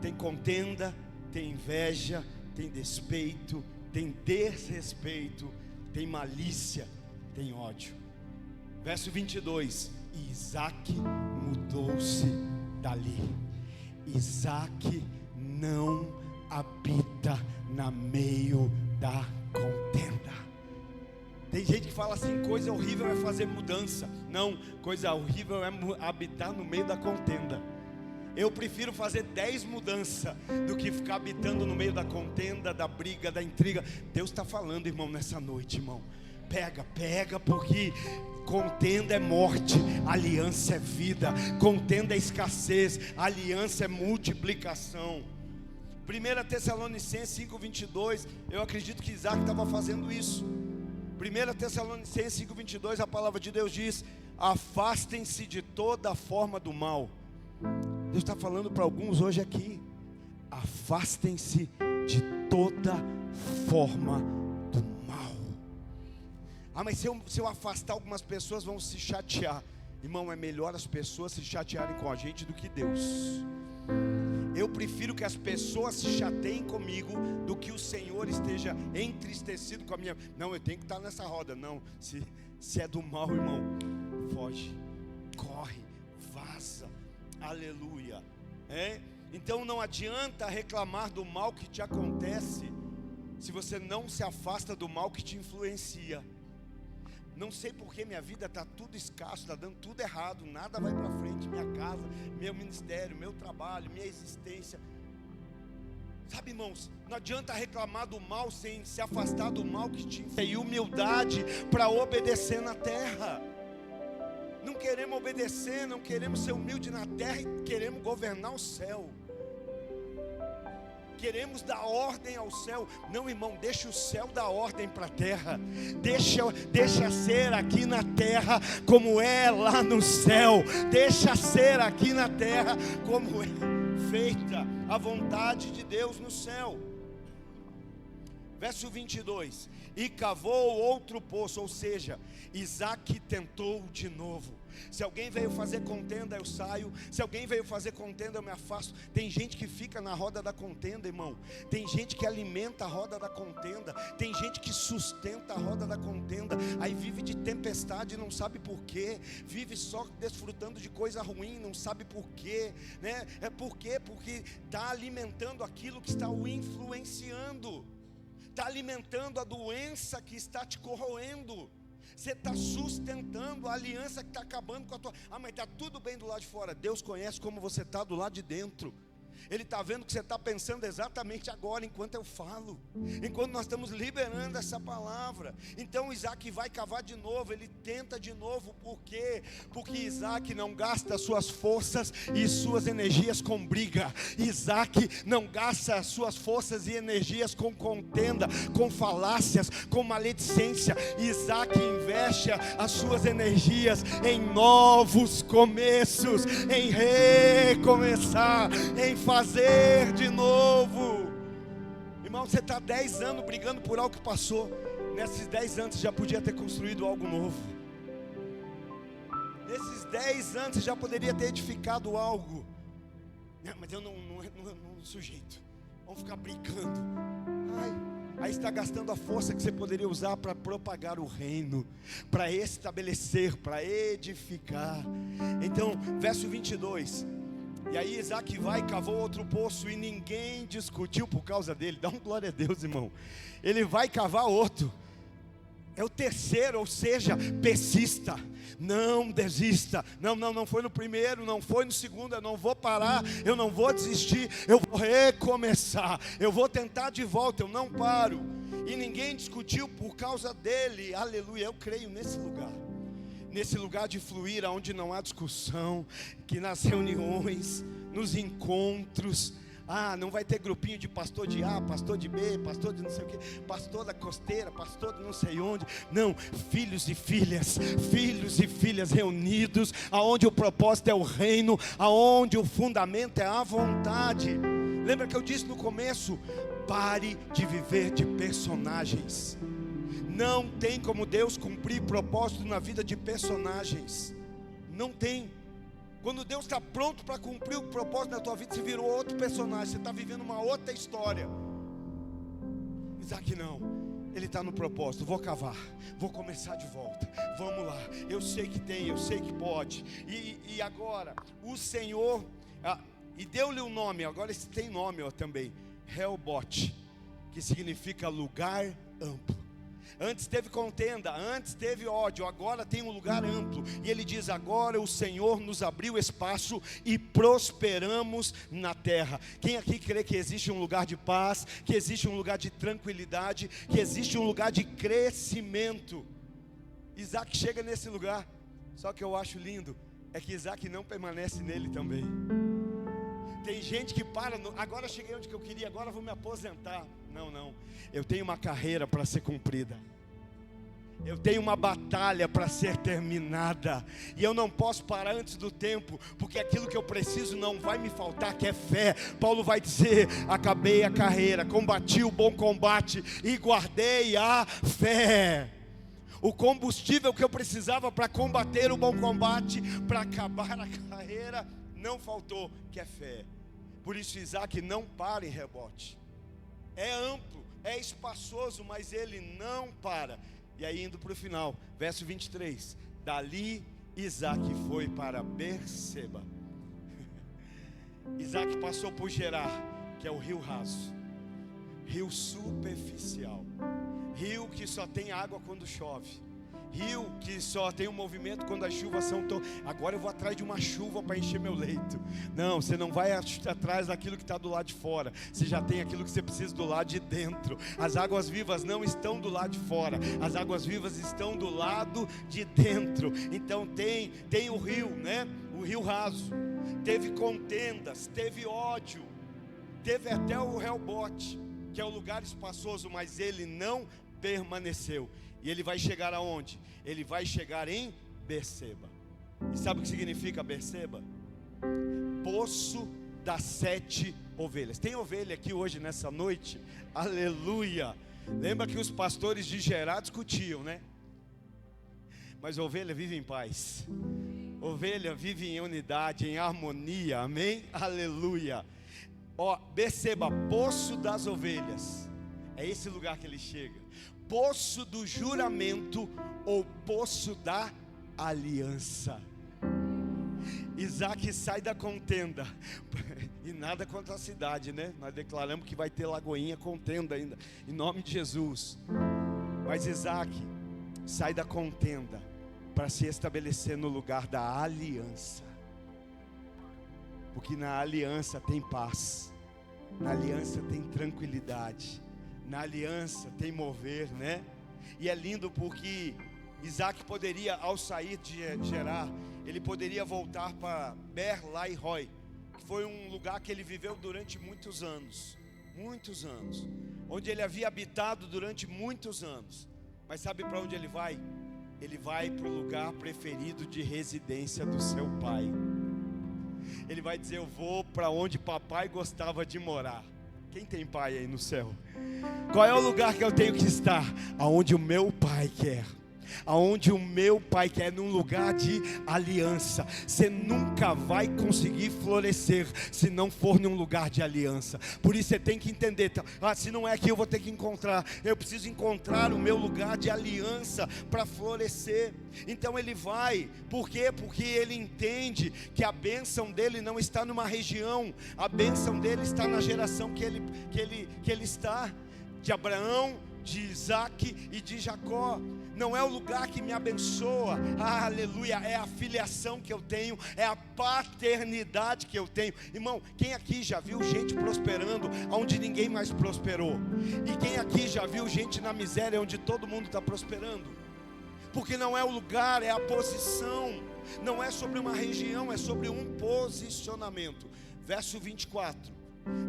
tem contenda, tem inveja, tem despeito, tem desrespeito, tem malícia, tem ódio. Verso 22, Isaac mudou-se dali. Isaac não habita na meio da contenda. Tem gente que fala assim, coisa horrível é fazer mudança. Não, coisa horrível é habitar no meio da contenda. Eu prefiro fazer 10 mudanças do que ficar habitando no meio da contenda, da briga, da intriga. Deus está falando, irmão, nessa noite, irmão. Pega, porque contenda é morte, aliança é vida. Contenda é escassez, aliança é multiplicação. 1 Tessalonicenses 5:22, eu acredito que Isaac estava fazendo isso. 1 Tessalonicenses 5:22, a palavra de Deus diz: afastem-se de toda forma do mal. Deus está falando para alguns hoje aqui: afastem-se de toda forma do mal. Ah, mas se eu afastar, algumas pessoas vão se chatear. Irmão, é melhor as pessoas se chatearem com a gente do que Deus. Eu prefiro que as pessoas se chateiem comigo do que o Senhor esteja entristecido com a minha. Não, eu tenho que estar nessa roda. Não, se é do mal, irmão, foge, corre, vaza. Aleluia. Então não adianta reclamar do mal que te acontece se você não se afasta do mal que te influencia. Não sei porque minha vida está tudo escasso, está dando tudo errado, nada vai para frente, minha casa, meu ministério, meu trabalho, minha existência. Sabe, irmãos, não adianta reclamar do mal sem se afastar do mal que te influencia. E humildade para obedecer na terra. Não queremos obedecer, não queremos ser humilde na terra, e queremos governar o céu. Queremos dar ordem ao céu. Não, irmão, deixa o céu dar ordem para a terra. Deixa ser aqui na terra como é lá no céu. Deixa ser aqui na terra como é feita a vontade de Deus no céu. Verso 22, e cavou outro poço, ou seja, Isaac tentou de novo. Se alguém veio fazer contenda, eu saio. Se alguém veio fazer contenda, eu me afasto. Tem gente que fica na roda da contenda, irmão. Tem gente que alimenta a roda da contenda. Tem gente que sustenta a roda da contenda. Aí vive de tempestade e não sabe por quê. Vive só desfrutando de coisa ruim, não sabe por quê, né? Por quê? Porque está alimentando aquilo que está o influenciando. Está alimentando a doença que está te corroendo. Você está sustentando a aliança que está acabando com a tua... mas está tudo bem do lado de fora. Deus conhece como você está do lado de dentro. Ele está vendo o que você está pensando exatamente agora, enquanto eu falo, enquanto nós estamos liberando essa palavra. Então Isaac vai cavar de novo, ele tenta de novo. Por quê? Porque Isaac não gasta suas forças e suas energias com briga. Isaac não gasta as suas forças e energias com contenda, com falácias, com maledicência. Isaac investe as suas energias em novos começos, em recomeçar, em fazer de novo. Irmão, você está 10 anos brigando por algo que passou. Nesses 10 anos você já podia ter construído algo novo. Nesses 10 anos você já poderia ter edificado algo. Mas eu não sujeito. Vamos ficar brincando. Aí está gastando a força que você poderia usar para propagar o reino, para estabelecer, para edificar. Então, verso 22. E aí Isaac vai e cavou outro poço, e ninguém discutiu por causa dele. Dá um glória a Deus, irmão. Ele vai cavar outro. É o terceiro, ou seja, persista. Não desista. Não foi no primeiro, não foi no segundo. Eu não vou parar, eu não vou desistir. Eu vou recomeçar, eu vou tentar de volta, eu não paro. E ninguém discutiu por causa dele. Aleluia, eu creio nesse lugar. Nesse lugar de fluir, onde não há discussão, que nas reuniões, nos encontros, não vai ter grupinho de pastor de A, pastor de B, pastor de não sei o que, pastor da costeira, pastor de não sei onde. Não, filhos e filhas reunidos, aonde o propósito é o reino, aonde o fundamento é a vontade. Lembra que eu disse no começo? Pare de viver de personagens. Não tem como Deus cumprir propósito na vida de personagens. Não tem. Quando Deus está pronto para cumprir o propósito na tua vida, você virou outro personagem. Você está vivendo uma outra história. Isaac não. Ele está no propósito. Vou cavar, vou começar de volta. Vamos lá. Eu sei que tem, eu sei que pode. E agora, o Senhor... e deu-lhe um nome. Agora esse tem nome também. Rehobote, que significa lugar amplo. Antes teve contenda, antes teve ódio, agora tem um lugar amplo. E ele diz: agora o Senhor nos abriu espaço e prosperamos na terra. Quem aqui crê que existe um lugar de paz, que existe um lugar de tranquilidade, que existe um lugar de crescimento? Isaac chega nesse lugar. Só que eu acho lindo é que Isaac não permanece nele também. Tem gente que agora eu cheguei onde que eu queria, agora eu vou me aposentar. Não, eu tenho uma carreira para ser cumprida. Eu tenho uma batalha para ser terminada. E eu não posso parar antes do tempo, porque aquilo que eu preciso não vai me faltar, que é fé. Paulo vai dizer: acabei a carreira, combati o bom combate e guardei a fé. O combustível que eu precisava para combater o bom combate, para acabar a carreira, não faltou, que é fé. Por isso Isaac não para em Rehobote. É amplo, é espaçoso, mas ele não para. E aí indo para o final, verso 23. Dali Isaac foi para Berseba. Isaac passou por Gerar, que é o rio raso, rio superficial, rio que só tem água quando chove, rio que só tem um movimento quando as chuvas são agora eu vou atrás de uma chuva para encher meu leito. Não, você não vai atrás daquilo que está do lado de fora. Você já tem aquilo que você precisa do lado de dentro. As águas vivas não estão do lado de fora, as águas vivas estão do lado de dentro. Então tem o rio, né? O rio raso. Teve contendas, teve ódio, teve até o Rehobote, que é o lugar espaçoso, mas ele não permaneceu. E ele vai chegar aonde? Ele vai chegar em Berseba. E sabe o que significa Berseba? Poço das 7 ovelhas. Tem ovelha aqui hoje nessa noite? Aleluia! Lembra que os pastores de Gerar discutiam, né? Mas a ovelha vive em paz. Ovelha vive em unidade, em harmonia, amém? Aleluia. Ó, perceba, poço das ovelhas, é esse lugar que ele chega. Poço do juramento ou poço da aliança. Isaac sai da contenda, e nada contra a cidade, né? Nós declaramos que vai ter Lagoinha contenda ainda, em nome de Jesus. Mas Isaac sai da contenda para se estabelecer no lugar da aliança, porque na aliança tem paz, na aliança tem tranquilidade, na aliança tem mover, né? E é lindo porque Isaac poderia, ao sair de Gerar, ele poderia voltar para Ber-Lai-Roi, que foi um lugar que ele viveu durante muitos anos, onde ele havia habitado durante muitos anos. Mas sabe para onde ele vai? Ele vai para o lugar preferido de residência do seu pai. Ele vai dizer: eu vou para onde papai gostava de morar. Quem tem pai aí no céu? Qual é o lugar que eu tenho que estar? Aonde o meu pai quer. Aonde o meu pai quer, num lugar de aliança. Você nunca vai conseguir florescer se não for num lugar de aliança. Por isso você tem que entender, se não é aqui eu vou ter que encontrar. Eu preciso encontrar o meu lugar de aliança para florescer. Então ele vai, por quê? Porque ele entende que a bênção dele não está numa região, a bênção dele está na geração que ele está, de Abraão, de Isaac e de Jacó. Não é o lugar que me abençoa, aleluia, é a filiação que eu tenho, é a paternidade que eu tenho. Irmão, quem aqui já viu gente prosperando onde ninguém mais prosperou? E quem aqui já viu gente na miséria onde todo mundo está prosperando? Porque não é o lugar, é a posição. Não é sobre uma região, é sobre um posicionamento. Verso 24.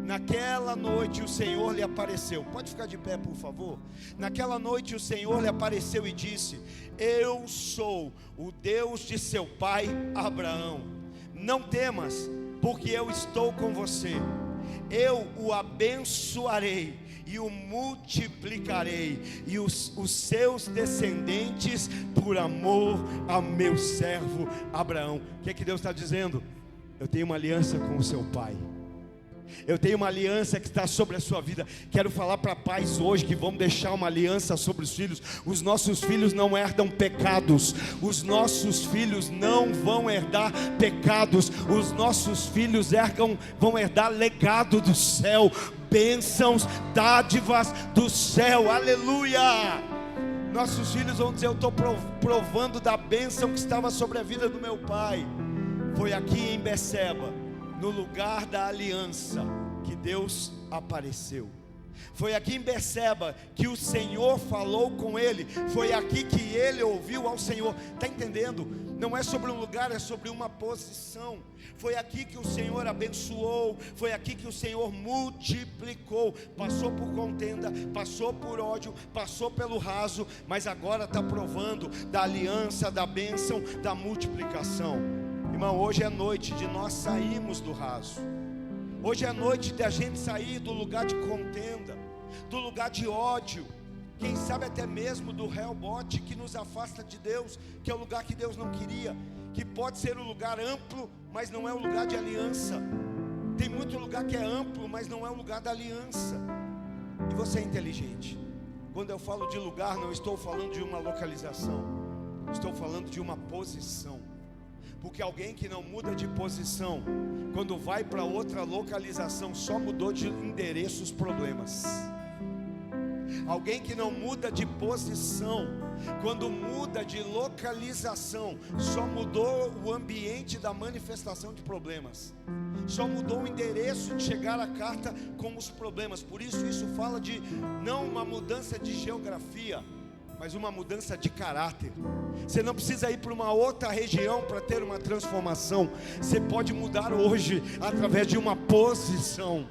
Naquela noite o Senhor lhe apareceu. Pode ficar de pé, por favor. Naquela noite o Senhor lhe apareceu e disse: eu sou o Deus de seu pai Abraão. Não temas, porque eu estou com você. Eu o abençoarei e o multiplicarei, e os seus descendentes por amor ao meu servo Abraão. O que é que Deus está dizendo? Eu tenho uma aliança com o seu pai. Eu tenho uma aliança que está sobre a sua vida. Quero falar para pais hoje que vamos deixar uma aliança sobre os filhos. Os nossos filhos não herdam pecados. Os nossos filhos não vão herdar pecados. Os nossos filhos vão herdar legado do céu, bênçãos, dádivas do céu. Aleluia! Nossos filhos vão dizer: eu estou provando da bênção que estava sobre a vida do meu pai. Foi aqui em Beceba, no lugar da aliança, que Deus apareceu. Foi aqui em Beceba que o Senhor falou com ele. Foi aqui que ele ouviu ao Senhor. Está entendendo? Não é sobre um lugar, é sobre uma posição. Foi aqui que o Senhor abençoou. Foi aqui que o Senhor multiplicou. Passou por contenda, passou por ódio, passou pelo raso, mas agora está provando da aliança, da bênção, da multiplicação. Irmão, hoje é noite de nós sairmos do raso. Hoje é noite de a gente sair do lugar de contenda, do lugar de ódio, quem sabe até mesmo do rebote que nos afasta de Deus, que é o lugar que Deus não queria, que pode ser um lugar amplo, mas não é um lugar de aliança. Tem muito lugar que é amplo, mas não é um lugar da aliança. E você é inteligente. Quando eu falo de lugar, não estou falando de uma localização, estou falando de uma posição. Porque alguém que não muda de posição, quando vai para outra localização, só mudou de endereço os problemas. Alguém que não muda de posição, quando muda de localização, só mudou o ambiente da manifestação de problemas. Só mudou o endereço de chegar a carta com os problemas. Por isso fala de não uma mudança de geografia, mas uma mudança de caráter. Você não precisa ir para uma outra região para ter uma transformação. Você pode mudar hoje através de uma posição.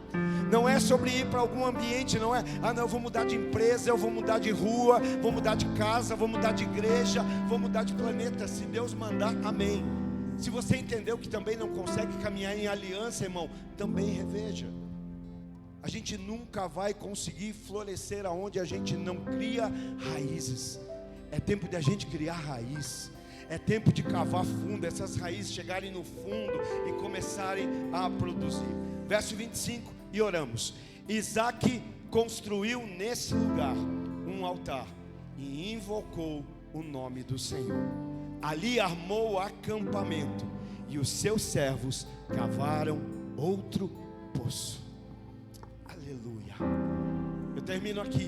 Não é sobre ir para algum ambiente, não é, não, eu vou mudar de empresa, eu vou mudar de rua, vou mudar de casa, vou mudar de igreja, vou mudar de planeta. Se Deus mandar, amém. Se você entendeu que também não consegue caminhar em aliança, irmão, também reveja. A gente nunca vai conseguir florescer aonde a gente não cria raízes. É tempo de a gente criar raiz. É tempo de cavar fundo, essas raízes chegarem no fundo e começarem a produzir. Verso 25, e oramos. Isaque construiu nesse lugar um altar e invocou o nome do Senhor. Ali armou acampamento e os seus servos cavaram outro poço. Aleluia. Eu termino aqui.